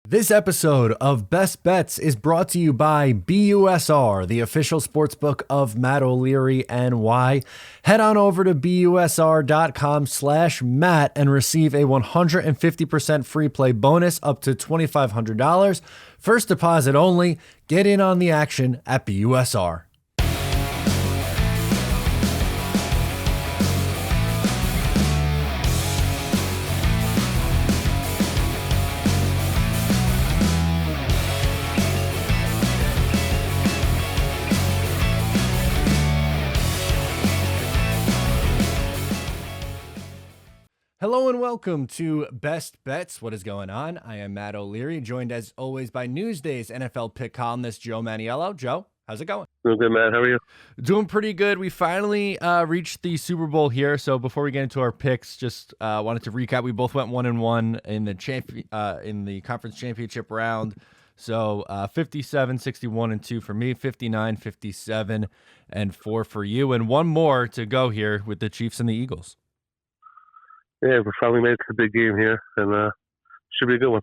This episode of Best Bets is brought to you by BUSR, the official sportsbook of Matt O'Leary and Y. Head on over to busr.com/Matt and receive a 150% free play bonus up to $2,500. First deposit only. Get in on the action at BUSR. Hello and welcome to Best Bets. What is going on? I am Matt O'Leary, joined as always by Newsday's NFL pick columnist Joe Manniello. Joe, how's it going? Doing good, Matt. How are you? Doing pretty good. We finally reached the Super Bowl here. So before we get into our picks, just wanted to recap. We both went 1-1 in the conference championship round. So 57, 61, and 2 for me, 59, 57, and 4 for you, and one more to go here with the Chiefs and the Eagles. Yeah, we finally made it to the big game here, and should be a good one.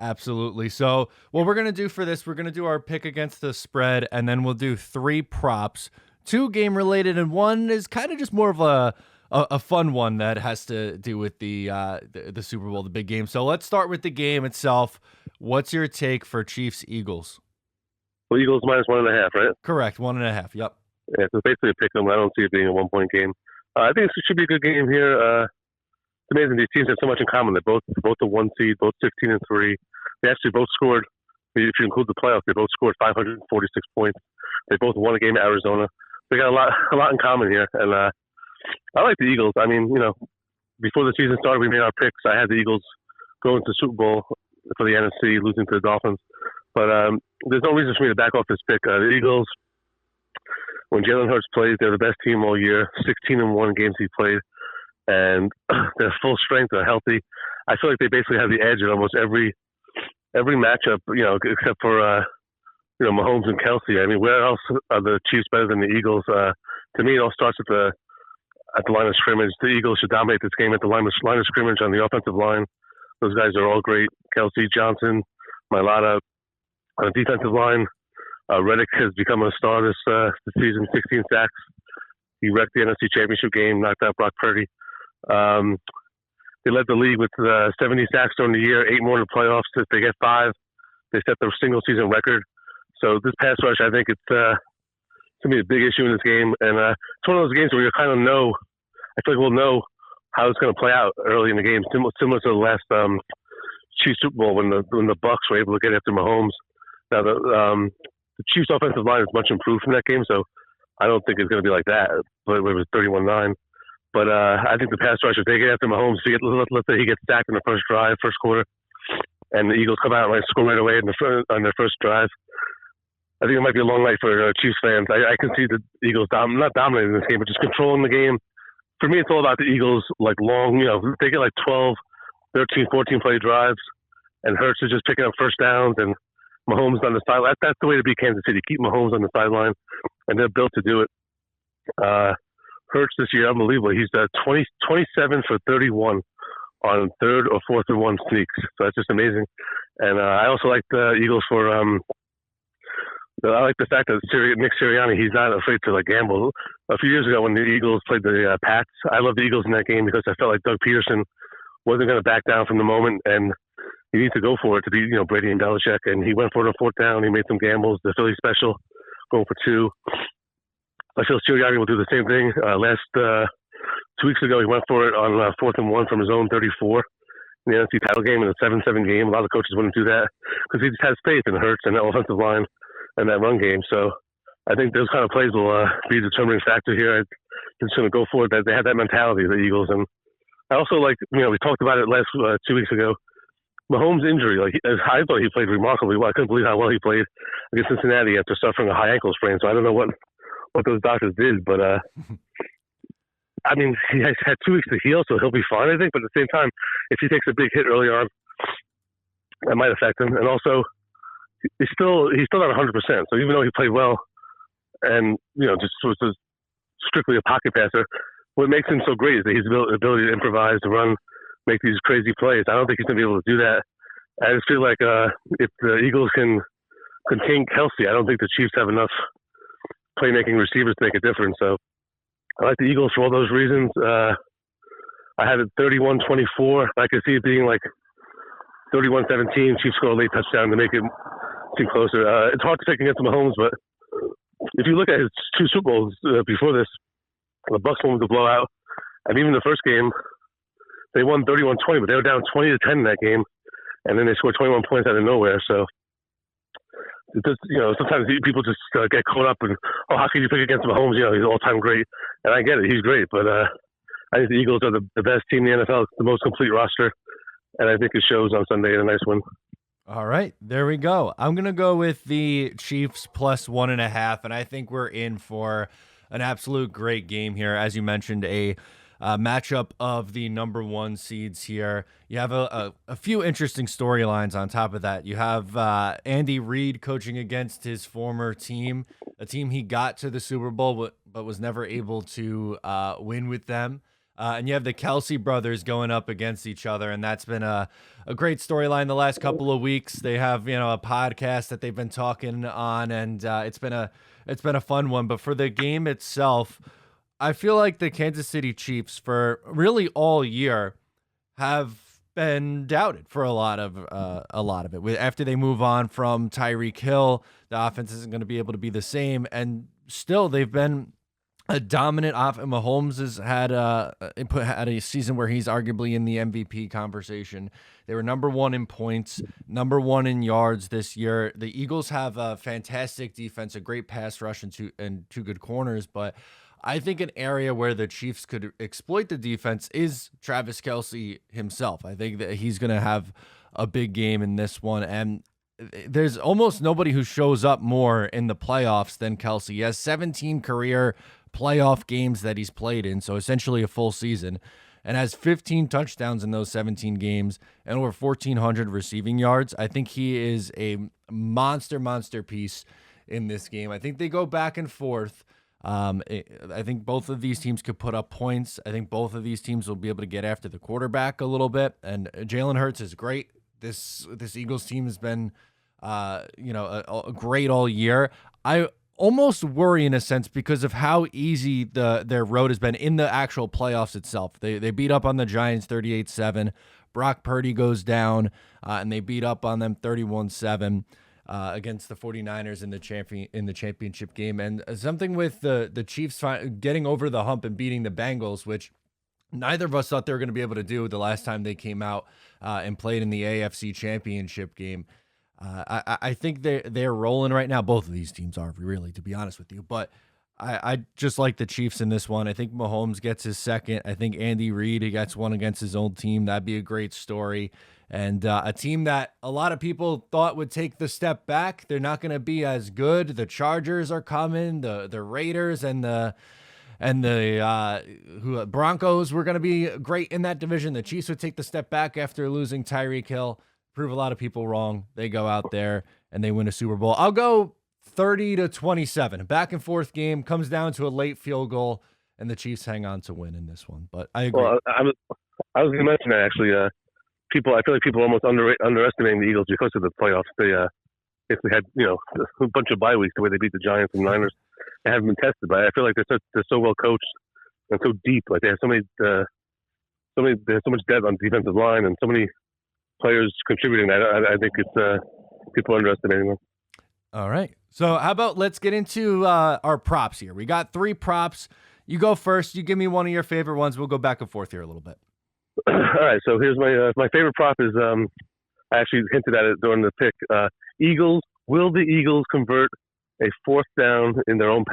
Absolutely. So what we're going to do for this, we're going to do our pick against the spread, and then we'll do 3 props, 2 game-related, and one is kind of just more of a fun one that has to do with the Super Bowl, the big game. So let's start with the game itself. What's your take for Chiefs-Eagles? Well, Eagles minus 1.5, right? Correct, 1.5, yep. Yeah, so basically a pick 'em. I don't see it being a 1-point game. I think it should be a good game here. It's amazing. These teams have so much in common. They're both a 1 seed, both 16-3. They actually both scored, if you include the playoffs, they both scored 546 points. They both won a game at Arizona. They got a lot in common here. And I like the Eagles. I mean, before the season started, we made our picks. I had the Eagles going to the Super Bowl for the NFC, losing to the Dolphins. But there's no reason for me to back off this pick. The Eagles, when Jalen Hurts plays, they're the best team all year. 16-1 games he played. And they're full strength, they're healthy. I feel like they basically have the edge in almost every matchup, except for Mahomes and Kelsey. I mean, where else are the Chiefs better than the Eagles? To me, it all starts at the line of scrimmage. The Eagles should dominate this game at the line of scrimmage on the offensive line. Those guys are all great. Kelsey, Johnson, Mailata. On the defensive line, Reddick has become a star this season. 16 sacks. He wrecked the NFC Championship game, knocked out Brock Purdy. They led the league with 70 sacks during the year, 8 more in the playoffs. If they get 5, they set their single season record. So this pass rush, I think it's going to be a big issue in this game. And it's one of those games where you kind of know, I feel like we'll know how it's going to play out early in the game, similar to the last Chiefs Super Bowl when the Bucs were able to get after Mahomes. Now the Chiefs offensive line is much improved from that game, so I don't think it's going to be like that. But it was 31-9. But I think the pass rush, if they get after Mahomes, let's say he gets sacked in the first quarter, and the Eagles come out and score right away on their first drive, I think it might be a long night for Chiefs fans. I can see the Eagles not dominating this game, but just controlling the game. For me, it's all about the Eagles, like long, they get like 12, 13, 14 play drives, and Hurts is just picking up first downs, and Mahomes on the sideline. That's the way to beat Kansas City. Keep Mahomes on the sideline, and they're built to do it. Hurts this year, unbelievable. He's 27 for 31 on 3rd or 4th and 1 sneaks. So that's just amazing. And I also like the Eagles for I like the fact that Nick Sirianni, he's not afraid to gamble. A few years ago when the Eagles played the Pats, I loved the Eagles in that game because I felt like Doug Peterson wasn't going to back down from the moment, and you need to go for it to beat Brady and Belichick. And he went for it on 4th down. He made some gambles. The Philly special, going for 2. I feel Sirianni will do the same thing. 2 weeks ago, he went for it on 4th and 1 from his own 34 in the NFC title game in a 7-7 game. A lot of coaches wouldn't do that because he just has faith in Hurts and that offensive line and that run game. So I think those kind of plays will be a determining factor here. I'm just going to go for it. That they have that mentality, the Eagles. And I also like, we talked about it last 2 weeks ago. Mahomes' injury, I thought he played remarkably well. I couldn't believe how well he played against Cincinnati after suffering a high ankle sprain. So I don't know what those doctors did, but I mean, he has had 2 weeks to heal, so he'll be fine, I think. But at the same time, if he takes a big hit early on, that might affect him. And also, he's still not 100%. So even though he played well, and just was strictly a pocket passer, what makes him so great is that his ability to improvise, to run, make these crazy plays. I don't think he's going to be able to do that I just feel like if the Eagles can contain Kelsey, I don't think the Chiefs have enough playmaking receivers to make a difference. So I like the Eagles for all those reasons. I had it 31-24. I could see it being like 31-17. Chiefs score a late touchdown to make it seem closer. It's hard to pick against Mahomes, but if you look at his two Super Bowls before this, the Bucs won with the blowout, and even the first game, they won 31-20, but they were down 20-10 in that game, and then they scored 21 points out of nowhere. So, sometimes people just get caught up in, how can you pick against Mahomes? He's all-time great, and I get it, he's great, but I think the Eagles are the best team in the NFL, the most complete roster, and I think it shows on Sunday in a nice win. All right, there we go. I'm going to go with the Chiefs plus 1.5, and I think we're in for an absolute great game here. As you mentioned, a matchup of the number one seeds here. You have a few interesting storylines on top of that. You have Andy Reid coaching against his former team, a team he got to the Super Bowl but was never able to win with them. And you have the Kelsey brothers going up against each other, and that's been a great storyline the last couple of weeks. They have a podcast that they've been talking on, and it's been a fun one. But for the game itself, I feel like the Kansas City Chiefs for really all year have been doubted for a lot of it. After they move on from Tyreek Hill, the offense isn't going to be able to be the same, and still they've been a dominant offense. Mahomes has had a season where he's arguably in the MVP conversation. They were number one in points, number one in yards this year. The Eagles have a fantastic defense, a great pass rush, and two good corners. But I think an area where the Chiefs could exploit the defense is Travis Kelce himself. I think that he's going to have a big game in this one. And there's almost nobody who shows up more in the playoffs than Kelce. He has 17 career playoff games that he's played in, so essentially a full season, and has 15 touchdowns in those 17 games and over 1,400 receiving yards. I think he is a monster piece in this game. I think they go back and forth. I think both of these teams could put up points. I think both of these teams will be able to get after the quarterback a little bit, and Jalen Hurts is great. This Eagles team has been great all year. I almost worry in a sense because of how easy their road has been in the actual playoffs itself. They beat up on the Giants 38-7. Brock Purdy goes down, and they beat up on them 31-7 against the 49ers in the championship game. And something with the Chiefs getting over the hump and beating the Bengals, which neither of us thought they were going to be able to do the last time they came out and played in the AFC championship game. I think they're rolling right now. Both of these teams are, really, to be honest with you. But I just like the Chiefs in this one. I think Mahomes gets his second. I think Andy Reid, he gets one against his old team. That'd be a great story. And a team that a lot of people thought would take the step back. They're not going to be as good. The Chargers are coming. The Raiders and the Broncos were going to be great in that division. The Chiefs would take the step back after losing Tyreek Hill. Prove a lot of people wrong. They go out there and they win a Super Bowl. I'll go 30-27. A back and forth game, comes down to a late field goal, and the Chiefs hang on to win in this one. But I agree. Well, I was going to mention that actually. I feel like people are almost underestimating the Eagles because of the playoffs. They if we had a bunch of bye weeks the way they beat the Giants and Niners, they haven't been tested. But I feel like they're so well coached and so deep. Like they have they have so much depth on the defensive line and so many players contributing. I think it's people underestimating them. All right. So how about let's get into our props here. We got 3 props. You go first. You give me one of your favorite ones. We'll go back and forth here a little bit. All right. So here's my favorite prop is I actually hinted at it during the pick. Eagles. Will the Eagles convert a fourth down in their own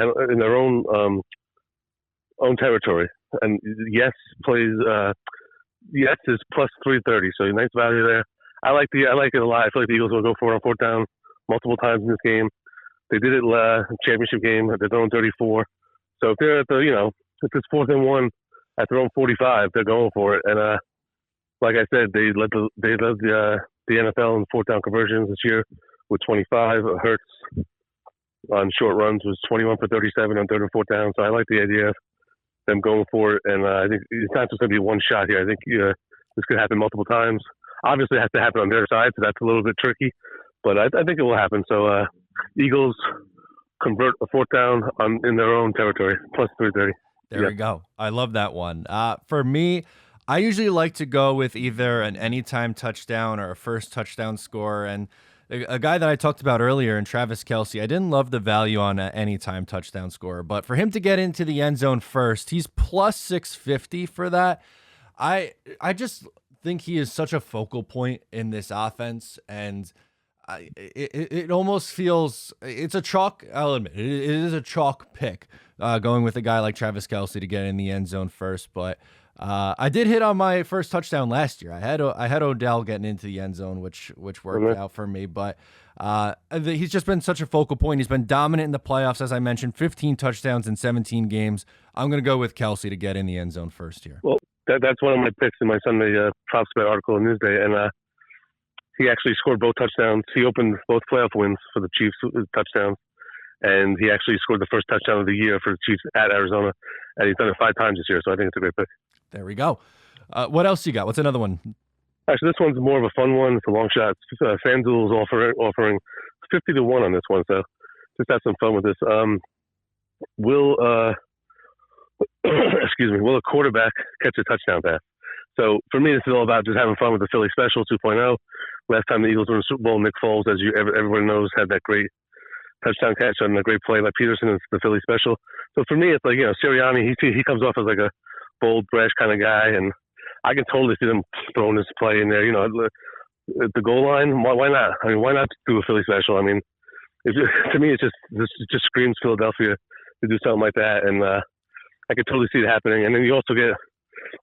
own territory? And yes plays. Yes is plus 330, so nice value there. I like it a lot. I feel like the Eagles will go for it on fourth down multiple times in this game. They did it championship game at their own 34. So if they're at if it's 4th and 1 at their own 45, they're going for it. And like I said, they led the NFL in fourth down conversions this year with 25. Hurts on short runs was 21 for 37 on 3rd and 4th down. So I like the idea of them going for it, and I think it's not just going to be one shot here. I think this could happen multiple times. obviously it has to happen on their side, so that's a little bit tricky. But I think it will happen. So Eagles convert a fourth down in their own territory, plus 330. There we go. I love that one. For me, I usually like to go with either an anytime touchdown or a first touchdown score. And a guy that I talked about earlier, in Travis Kelce, I didn't love the value on an anytime touchdown score, but for him to get into the end zone first, he's plus 650 for that. I just think he is such a focal point in this offense, and it almost feels it's a chalk. I'll admit it is a chalk pick, going with a guy like Travis Kelce to get in the end zone first. But I did hit on my first touchdown last year. I had Odell getting into the end zone, which worked out for me. But he's just been such a focal point. He's been dominant in the playoffs, as I mentioned, 15 touchdowns in 17 games. I'm going to go with Kelce to get in the end zone first here. Well, that's one of my picks in my Sunday props bet article in Newsday, and he actually scored both touchdowns. He opened both playoff wins for the Chiefs touchdowns, and he actually scored the first touchdown of the year for the Chiefs at Arizona, and he's done it 5 times this year, so I think it's a great pick. There we go. What else you got? What's another one? Actually, this one's more of a fun one. It's a long shot. FanDuel's offering 50-1 on this one, so just have some fun with this. Will a quarterback catch a touchdown pass? So for me, this is all about just having fun with the Philly Special 2.0. Last time the Eagles were in the Super Bowl, Nick Foles, as everyone knows, had that great touchdown catch on a great play by Peterson. It's the Philly Special. So for me, it's like, Sirianni, he comes off as like a bold, brash kind of guy, and I can totally see them throwing this play in there. At the goal line, why not? I mean, why not do a Philly Special? I mean, to me, it just screams Philadelphia to do something like that, and I could totally see it happening. And then you also get,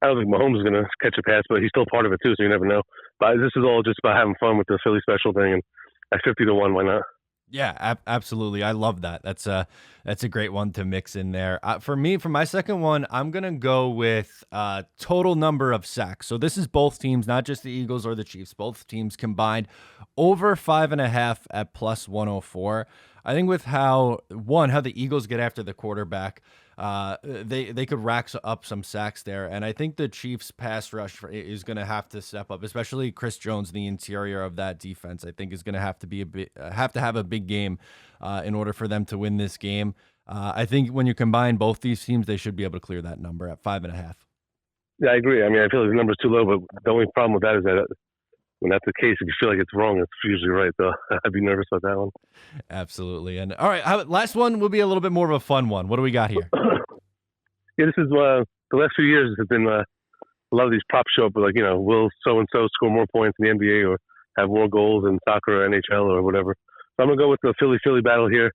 I don't think Mahomes is going to catch a pass, but he's still part of it too, so you never know. But this is all just about having fun with the Philly Special thing, and at 50-1, why not? Yeah, absolutely. I love that. That's a great one to mix in there. For me, for my second one, I'm going to go with total number of sacks. So this is both teams, not just the Eagles or the Chiefs, both teams combined over 5.5 at plus 104. I think with how the Eagles get after the quarterback, they could rack up some sacks there, and I think the Chiefs pass rush is going to have to step up, especially Chris Jones, the interior of that defense. I think is going to have to have a big game in order for them to win this game. I think when you combine both these teams, they should be able to clear that number at 5.5. Yeah, I agree. I mean, I feel like the number's too low, but the only problem with that is that when that's the case, if you feel like it's wrong, it's usually right. So I'd be nervous about that one. Absolutely. And all right, last one will be a little bit more of a fun one. What do we got here? Yeah, this is the last few years have been a lot of these props show up with, like, will so-and-so score more points in the NBA or have more goals in soccer or NHL or whatever. So I'm going to go with the Philly battle here.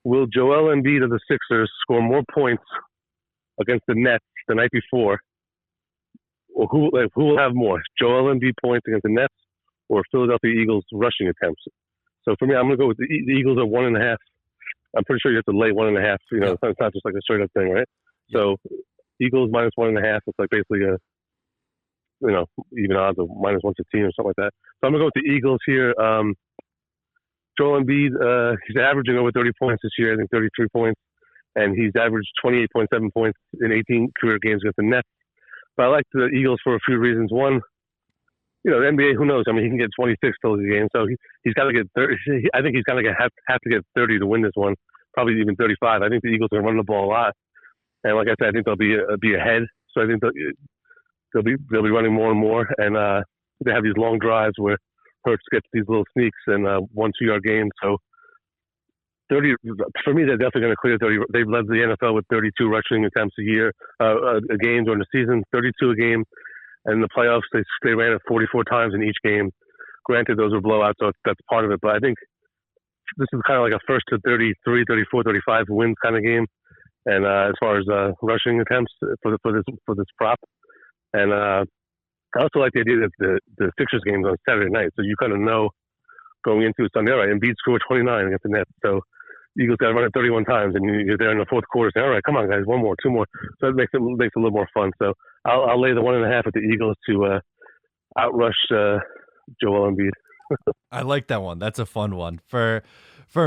Will Joel Embiid of the Sixers score more points against the Nets the night before? Or who will have more, Joel Embiid points against the Nets or Philadelphia Eagles rushing attempts? So for me, I'm going to go with the Eagles at 1.5. I'm pretty sure you have to lay 1.5. Yeah. It's not just like a straight up thing, right? Yeah. So Eagles minus 1.5. It's like basically a even odds of minus 115 or something like that. So I'm going to go with the Eagles here. Joel Embiid, he's averaging over 30 points this year, I think 33 points, and he's averaged 28.7 points in 18 career games against the Nets. But I like the Eagles for a few reasons. One, the NBA, who knows? I mean, he can get 26 till the game, so he's got to get 30. I think he's going to have to get 30 to win this one, probably even 35. I think the Eagles are going to run the ball a lot, and like I said, I think they'll be ahead. So I think they'll be running more and more, and they have these long drives where Hurts gets these little sneaks and 1-2 yard gains. So 30 for me, they're definitely going to clear 30. They've led the NFL with 32 rushing attempts a year, a game during the season, 32 a game, and in the playoffs they ran it 44 times in each game. Granted, those were blowouts, so that's part of it. But I think this is kind of like a first to 33, 34, 35 wins kind of game. And as far as rushing attempts for this prop, and I also like the idea that the Sixers game's on Saturday night, so you kind of know going into it Sunday, all right, Embiid scored 29 against the Nets, so Eagles got to run it 31 times, and you're there in the fourth quarter saying, all right, come on, guys, one more, two more. So it makes it a little more fun. So I'll lay the 1.5 at the Eagles to outrush Joel Embiid. I like that one. That's a fun one. For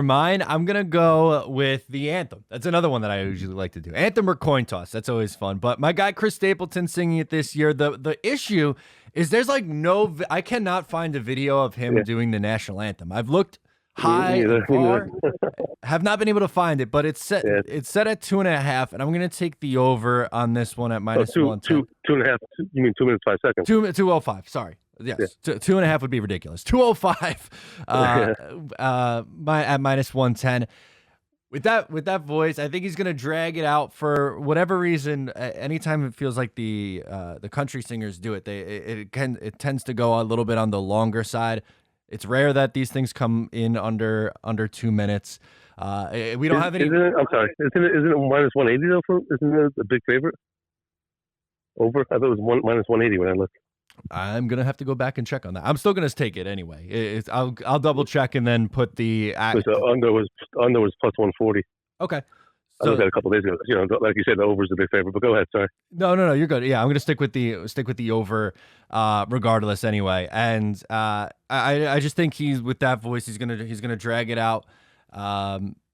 mine, I'm going to go with the anthem. That's another one that I usually like to do. Anthem or coin toss. That's always fun. But my guy Chris Stapleton singing it this year. The issue there's like I cannot find a video of him doing the national anthem. I've looked high and far, have not been able to find it, but it's set at 2.5, and I'm going to take the over on this one at minus 110. 2.5. You mean 2 minutes 5 seconds? 2:05. Sorry. Yes, 2.5 would be ridiculous. 2:05 at minus 110. With that voice, I think he's gonna drag it out for whatever reason. Anytime it feels like the country singers do it, it tends to go a little bit on the longer side. It's rare that these things come in under 2 minutes. We don't have any. I'm sorry. Isn't it minus 180 though? Isn't it a big favorite? Over? I thought it was minus 180 when I looked. I'm gonna have to go back and check on that. I'm still gonna take it anyway. I'll double check and then put the under was plus 140. Okay. I looked at it a couple of days ago. You know, like you said, the over is a big favorite. But go ahead. Sorry. No, you're good. Yeah, I'm gonna stick with the over, regardless anyway. And I just think he's with that voice, he's gonna drag it out, and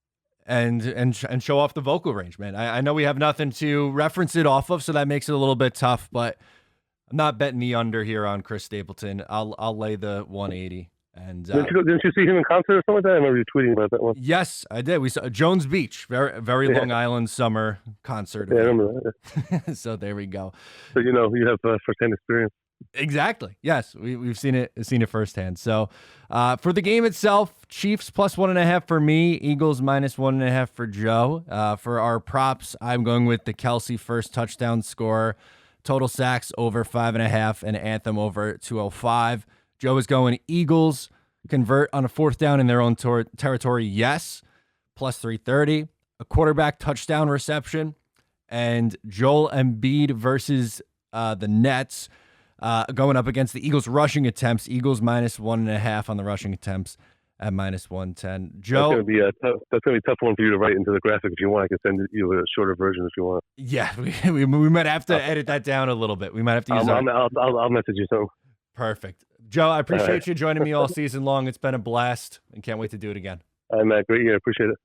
show off the vocal range, man. I know we have nothing to reference it off of, so that makes it a little bit tough, but. I'm not betting the under here on Chris Stapleton. I'll lay the 180. And didn't you see him in concert or something like that? I remember you tweeting about that one. Yes, I did. We saw Jones Beach, very Long Island summer concert. Yeah, I remember that. So there we go. So you have firsthand experience. Exactly. Yes, we've seen it firsthand. So for the game itself, Chiefs plus 1.5 for me, Eagles minus 1.5 for Joe. For our props, I'm going with the Kelsey first touchdown score. Total sacks over 5.5 and Anthem over 205. Joe is going Eagles convert on a 4th down in their own territory. Yes, plus 330. A quarterback touchdown reception, and Joel Embiid versus the Nets going up against the Eagles rushing attempts. Eagles minus 1.5 on the rushing attempts at minus 110. Joe, that's gonna be a tough one for you to write into the graphic. If you want, I can send you a shorter version if you want. Yeah, we might have to edit that down a little bit. We might have to use. I'll message you something. Perfect, Joe. I appreciate you joining me all season long. It's been a blast, and can't wait to do it again. Matt, great year. Appreciate it.